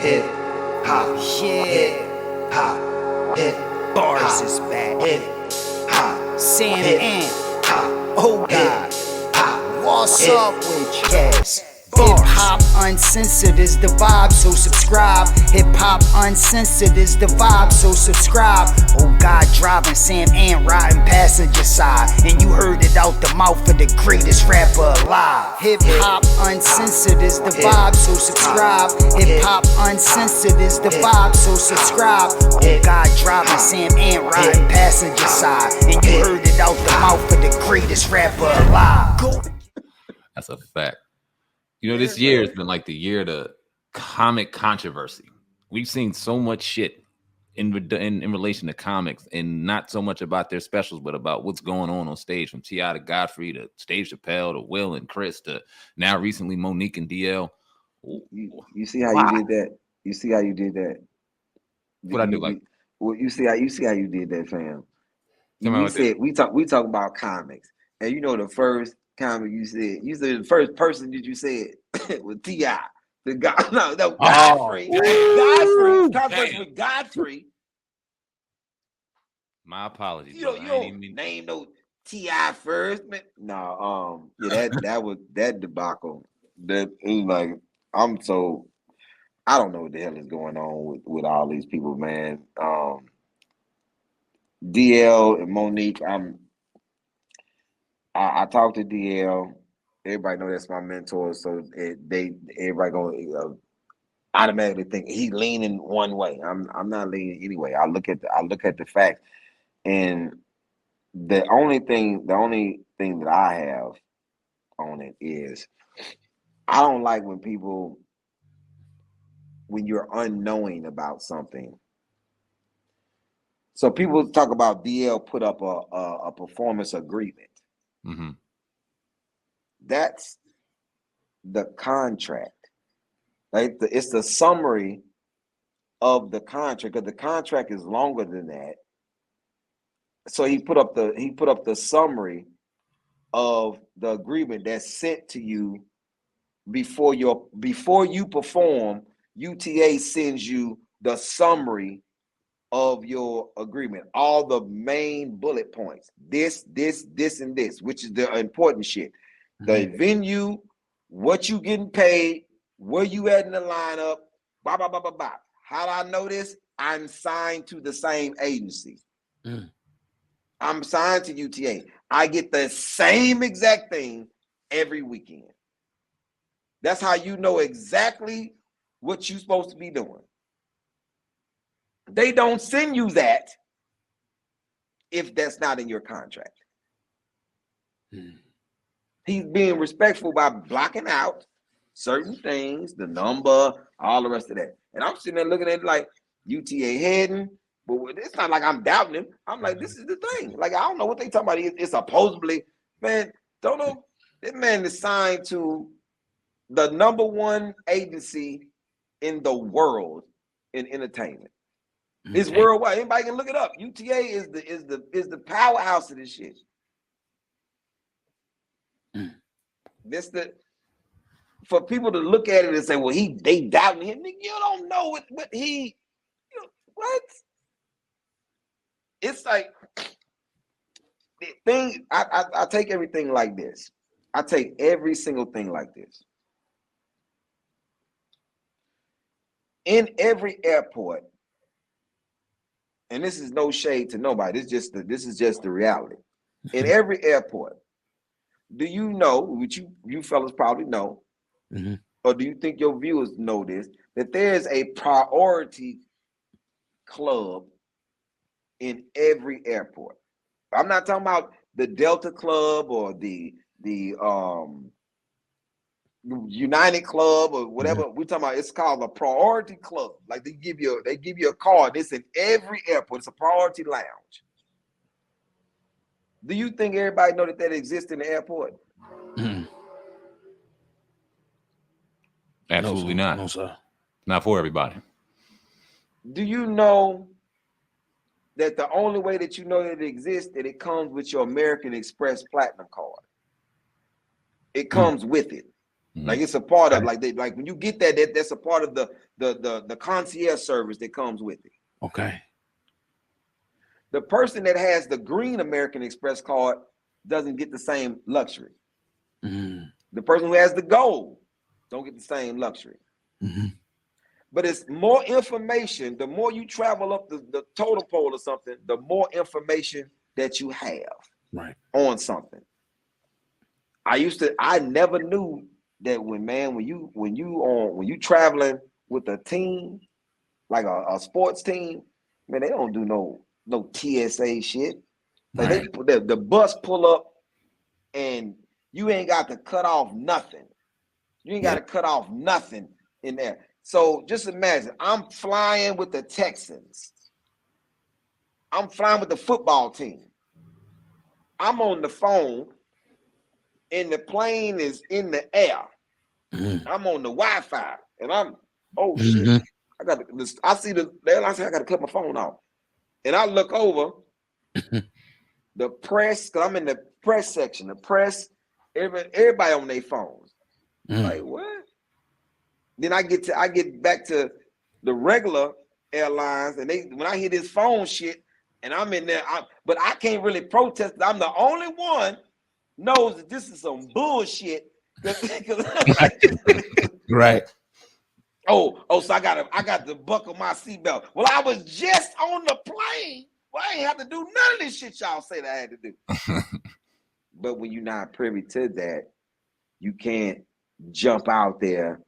hip hop, Yeah, hip hop, hip bars is back. hip hop, Sam hip and hop, oh God, hop. what's Hip up with you? Hip hop uncensored is the vibe, so subscribe. Hip hop uncensored is the vibe, so subscribe. Oh God, driving Sam and riding passenger side, and you heard it out the mouth of the greatest rapper alive. Hip hop uncensored is the vibe, so subscribe. Hip hop uncensored is the vibe, so subscribe. Oh God, driving Sam and riding passenger side, and you heard it out the mouth of the greatest rapper alive. Go. That's a fact. You know, this year has been like the year of the comic controversy. We've seen so much shit in relation to comics, and not so much about their specials, but about what's going on stage, from T.I. to Godfrey to Dave Chappelle to Will and Chris to now recently Monique and DL. You see how you did that? You see how you did that? What I do, like? Well, you see how you did that, fam. We said we talk about comics, and you know the first comic you said the first person that you said was T.I. The guy, no, Godfrey. Oh, Controversy with Godfrey. My apologies. You don't name no T.I. first, man. No, yeah, that was that debacle. That it was like I don't know what the hell is going on with all these people, man. DL and Monique, I talked to DL. Everybody know that's my mentor, so everybody gonna automatically think he's leaning one way. I'm not leaning anyway. I look at the facts, and the only thing that I have on it is I don't like when you're unknowing about something. So people talk about DL put up a performance agreement. Mm-hmm. That's the contract. Right? It's the summary of the contract, because the contract is longer than that. So he put up the summary of the agreement that's sent to you before you perform. UTA sends you the summary of your agreement, all the main bullet points, this, and this, which is the important shit. The venue, what you getting paid, where you at in the lineup, blah, blah, blah, blah, blah. How do I know this? I'm signed to the same agency. I'm signed to UTA. I get the same exact thing every weekend. That's how you know exactly what you're supposed to be doing. They don't send you that if that's not in your contract. He's being respectful by blocking out certain things, the number, all the rest of that. And I'm sitting there looking at it like UTA heading, but it's not like I'm doubting him. I'm like, this is the thing. Like, I don't know what they talking about. It's supposedly, man, don't know. This man is signed to the #1 agency in the world in entertainment. It's worldwide. Anybody can look it up. UTA is the powerhouse of this shit. This for people to look at it and say, well, they doubting him. You don't know what he, what? It's like the thing. I take everything like this. I take every single thing like this. In every airport, and this is no shade to nobody. This is just the reality. In every airport, do you know, which you fellas probably know, or do you think your viewers know this, that there's a priority club in every airport? I'm not talking about the Delta Club or the United Club or whatever. We're talking about, it's called a priority club. Like they give you a card. It's in every airport. It's a priority lounge. Do you think everybody know that exists in the airport? Absolutely not. No, sir. Not for everybody. Do you know that the only way that you know that it exists, that it comes with your American Express Platinum card? It comes with it. Like it's a part of like when you get that's a part of the concierge service that comes with it. Okay. The person that has the green American Express card doesn't get the same luxury. The person who has the gold don't get the same luxury. But it's more information. The more you travel up the totem pole or something, the more information that you have on something. I never knew that when you traveling with a team, like a sports team, man, they don't do no TSA shit. Like the bus pull up and you ain't got to cut off nothing. You ain't got to cut off nothing in there. So just imagine, I'm flying with the Texans. I'm flying with the football team. I'm on the phone and the plane is in the air. I'm on the Wi-Fi and I'm, oh shit. I see the airline say I got to cut my phone off. And I look over the press, because I'm in the press section. The press, everybody on their phones. Like, what? Then I get back to the regular airlines, and when I hear this phone shit, and I'm in there, but I can't really protest. I'm the only one knows that this is some bullshit. Right. Oh, so I got to buckle my seatbelt. Well, I was just on the plane. Well, I ain't have to do none of this shit y'all say that I had to do. But when you're not privy to that, you can't jump out there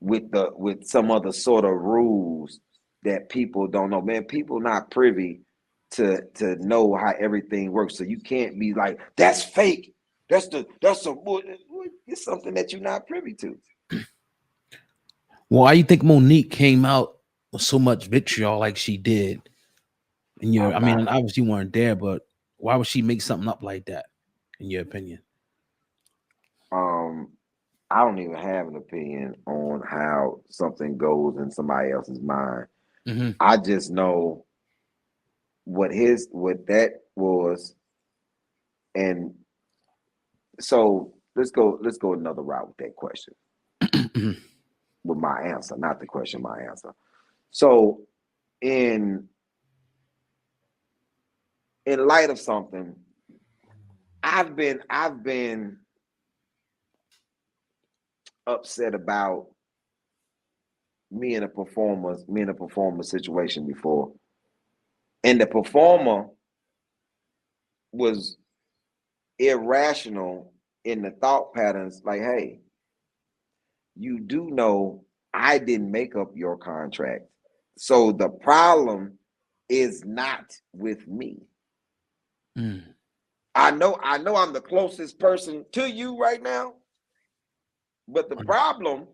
with some other sort of rules that people don't know. Man, people not privy to know how everything works. So you can't be like, that's fake. It's something that you're not privy to. Well, why you think Monique came out with so much vitriol like she did? And I mean, obviously you weren't there, but why would she make something up like that, in your opinion? I don't even have an opinion on how something goes in somebody else's mind. I just know what that was, and so let's go another route with that question. With my answer, not the question, my answer. So in light of something, I've been upset about me in a performer situation before. And the performer was irrational in the thought patterns, like, hey, you do know I didn't make up your contract. So the problem is not with me. I know I'm the closest person to you right now, but the problem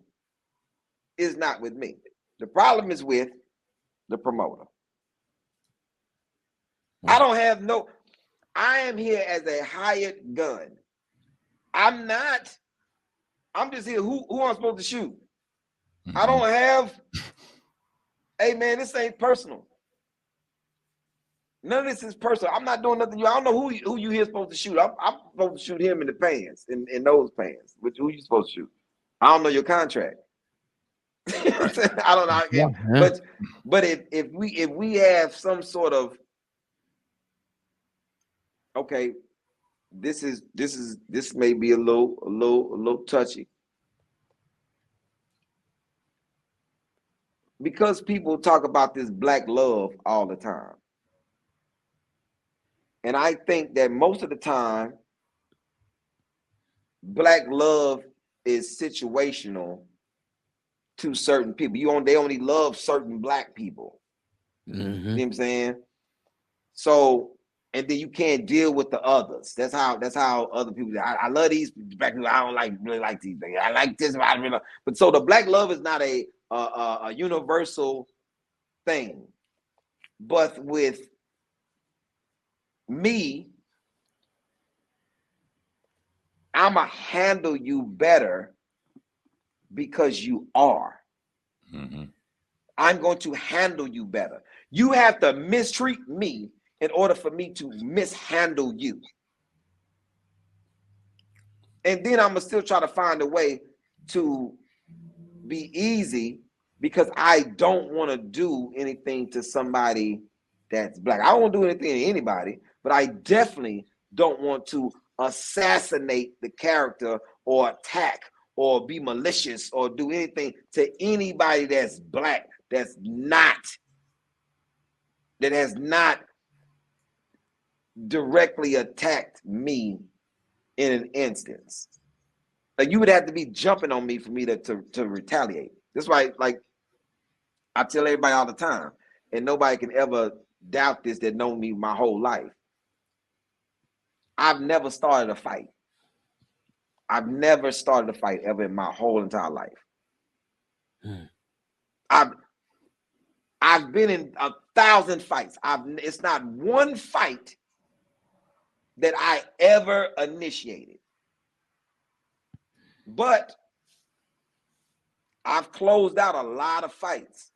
is not with me. The problem is with the promoter. I am here as a hired gun. I'm just here. Who I'm supposed to shoot? I don't have, hey man, this ain't personal. None of this is personal. I'm not doing nothing. I don't know who you here supposed to shoot. I'm supposed to shoot him in the pants, in those pants. Who you supposed to shoot? I don't know your contract. I don't know. Yeah. But if we have some sort of, okay, this may be a little touchy. Because people talk about this black love all the time. And I think that most of the time, black love is situational to certain people. They only love certain black people. You know what I'm saying? So, and then you can't deal with the others. That's how other people. I love these black people. I don't really like these things. I like this. But so the black love is not a universal thing. But with me, I'ma handle you better because you are. I'm going to handle you better. You have to mistreat me in order for me to mishandle you. And then I'm gonna still try to find a way to be easy because I don't want to do anything to somebody that's black. I don't want to do anything to anybody, but I definitely don't want to assassinate the character or attack or be malicious or do anything to anybody that's black, that has not directly attacked me in an instance. Like, you would have to be jumping on me for me to retaliate. That's why, like, I tell everybody all the time, and nobody can ever doubt this that know me my whole life. I've never started a fight. I've never started a fight ever in my whole entire life. I've been in 1,000 fights. It's not one fight that I ever initiated. But I've closed out a lot of fights.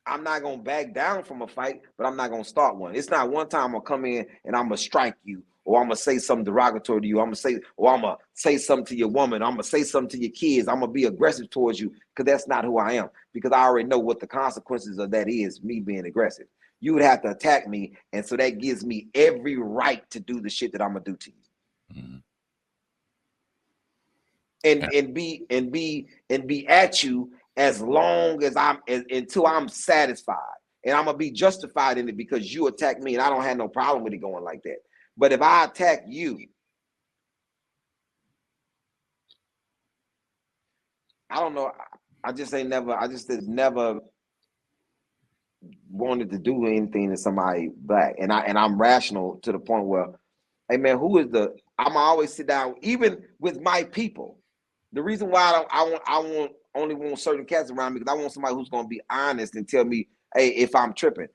I'm not going to back down from a fight, but I'm not going to start one. It's not one time I'm going to come in and I'm going to strike you, or I'm going to say something derogatory to you. I'm going to say something to your woman. I'm going to say something to your kids. I'm going to be aggressive towards you, because that's not who I am, because I already know what the consequences of that is, me being aggressive. You would have to attack me, and so that gives me every right to do the shit that I'm going to do to you. Mm-hmm. And be at you as long as until I'm satisfied, and I'm gonna be justified in it because you attack me, and I don't have no problem with it going like that. But if I attack you, I don't know. I just never wanted to do anything to somebody black, and I'm rational to the point where, hey man, I'm always sit down even with my people. The reason why I only want certain cats around me, because I want somebody who's going to be honest and tell me, hey, if I'm tripping.